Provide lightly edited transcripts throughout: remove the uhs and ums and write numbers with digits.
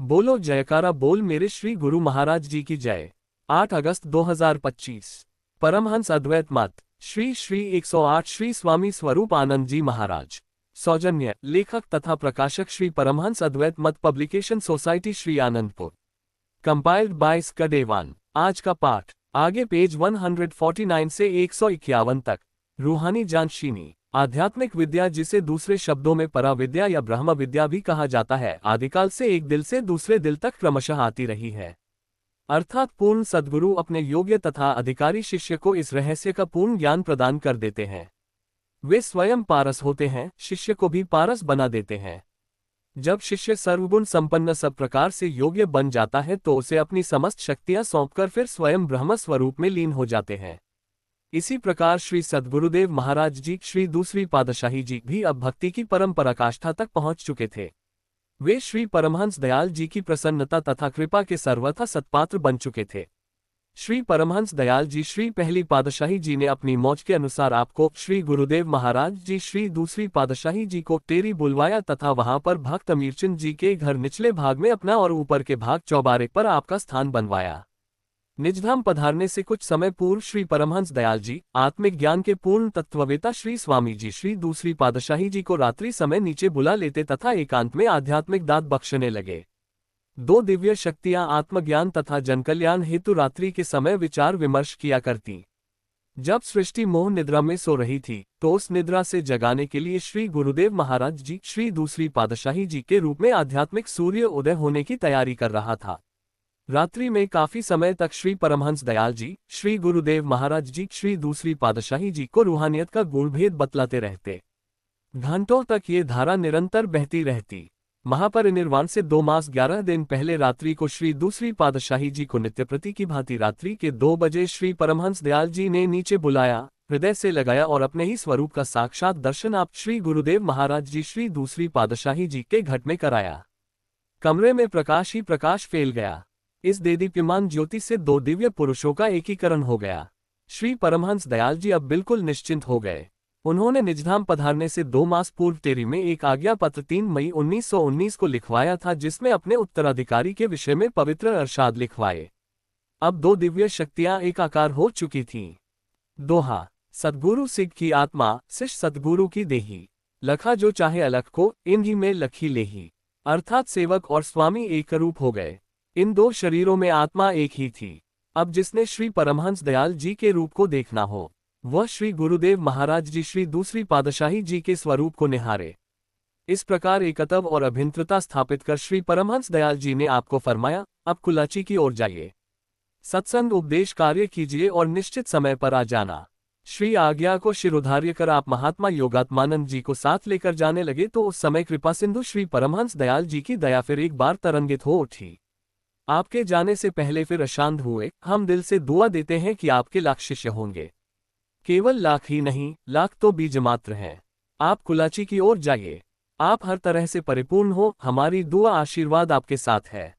बोलो जयकारा बोल मेरे श्री गुरु महाराज जी की जय। 8 अगस्त 2025। परमहंस अद्वैत मत श्री श्री 108 श्री स्वामी स्वरूप आनंद जी महाराज। सौजन्य लेखक तथा प्रकाशक Shri Paramhans Advait Mat publication society Shri Anandpur. Compiled by स्कडेवान। आज का पाठ आगे पेज 149 से 151 तक। रूहानी जानशीनी आध्यात्मिक विद्या, जिसे दूसरे शब्दों में परा विद्या या ब्रह्म विद्या भी कहा जाता है, आदिकाल से एक दिल से दूसरे दिल तक क्रमशः आती रही है। अर्थात पूर्ण सद्गुरु अपने योग्य तथा अधिकारी शिष्य को इस रहस्य का पूर्ण ज्ञान प्रदान कर देते हैं। वे स्वयं पारस होते हैं, शिष्य को भी पारस बना देते हैं। जब शिष्य सर्वगुण संपन्न सब प्रकार से योग्य बन जाता है तो उसे अपनी समस्त शक्तियां सौंपकर फिर स्वयं ब्रह्म स्वरूप में लीन हो जाते हैं। इसी प्रकार श्री सद्गुरुदेव महाराज जी श्री दूसरी पातशाही जी भी अब भक्ति की परम पराकाष्ठा तक पहुंच चुके थे। वे श्री परमहंस दयाल जी की प्रसन्नता तथा कृपा के सर्वथा सत्पात्र बन चुके थे। श्री परमहंस दयाल जी श्री पहली पातशाही जी ने अपनी मौज के अनुसार आपको, श्री गुरुदेव महाराज जी श्री दूसरी पातशाही जी को टेरी बुलवाया तथा वहां पर भक्त अमीरचंद जी के घर निचले भाग में अपना और ऊपर के भाग चौबारे पर आपका स्थान बनवाया। निजधाम पधारने से कुछ समय पूर्व श्री परमहंस दयाल जी आत्मिक ज्ञान के पूर्ण तत्ववेता श्री स्वामी जी श्री दूसरी पातशाही जी को रात्रि समय नीचे बुला लेते तथा एकांत में आध्यात्मिक दात बख्शने लगे। दो दिव्य शक्तियां आत्मज्ञान तथा जनकल्याण हेतु रात्रि के समय विचार विमर्श किया करती। जब सृष्टि मोह निद्रा में सो रही थी तो उस निद्रा से जगाने के लिए श्री गुरुदेव महाराज जी श्री दूसरी पातशाही जी के रूप में आध्यात्मिक सूर्य उदय होने की तैयारी कर रहा था। रात्रि में काफी समय तक श्री परमहंस दयाल जी श्री गुरुदेव महाराज जी श्री दूसरी पातशाही जी को रूहानियत का गुणभेद बतलाते रहते। घंटों तक ये धारा निरंतर बहती रहती। महापरिनिर्वाण से 2 मास 11 दिन पहले रात्रि को श्री दूसरी पातशाही जी को नित्यप्रति की भांति रात्रि के 2 बजे श्री परमहंस दयाल जी ने नीचे बुलाया, हृदय से लगाया और अपने ही स्वरूप का साक्षात दर्शन आप श्री गुरुदेव महाराज जी श्री दूसरी पातशाही जी के घट में कराया। कमरे में प्रकाश ही प्रकाश फैल गया। इस देदीप्यमान ज्योति से 2 दिव्य पुरुषों का एकीकरण हो गया। श्री परमहंस दयाल जी अब बिल्कुल निश्चिंत हो गए। उन्होंने निजधाम पधारने से 2 मास पूर्व टेरी में एक आज्ञा पत्र 3 मई 1919 को लिखवाया था, जिसमें अपने उत्तराधिकारी के विषय में पवित्र अरशाद लिखवाए। अब 2 दिव्य शक्तियां एकाकार हो चुकी थीं। दोहा सद्गुरु सिख की आत्मा शिष्य सद्गुरु की देही, लखा जो चाहे अलख को इन्हीं में लखी लेही। अर्थात सेवक और स्वामी एक रूप हो गए। इन 2 शरीरों में आत्मा एक ही थी। अब जिसने श्री परमहंस दयाल जी के रूप को देखना हो वह श्री गुरुदेव महाराज जी श्री दूसरी पातशाही जी के स्वरूप को निहारे। इस प्रकार एकत्व और अभिन्नता स्थापित कर श्री परमहंस दयाल जी ने आपको फरमाया, अब कुलाची की ओर जाइए, सत्संग उपदेश कार्य कीजिए और निश्चित समय पर आ जाना। श्री आज्ञा को शिरोधार्य कर आप महात्मा योगात्मानंद जी को साथ लेकर जाने लगे तो उस समय कृपा सिंधु श्री परमहंस दयाल जी की दया फिर एक बार तरंगित हो उठी। आपके जाने से पहले फिर अशांत हुए। हम दिल से दुआ देते हैं कि आपके लाख शिष्य होंगे। केवल लाख ही नहीं, लाख तो बीज मात्र हैं। आप कुलाची की ओर जाइए। आप हर तरह से परिपूर्ण हो, हमारी दुआ आशीर्वाद आपके साथ है।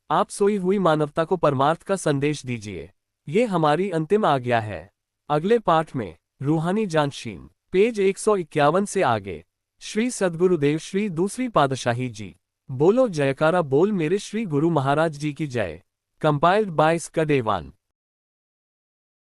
आप सोई हुई मानवता को परमार्थ का संदेश दीजिए, ये हमारी अंतिम आज्ञा है। अगले पाठ में रूहानी जानशीन पेज 151 से आगे। श्री सद्गुरुदेव श्री दूसरी पातशाही जी। बोलो जयकारा बोल मेरे श्री गुरु महाराज जी की जय। Compiled by स्कडेवान।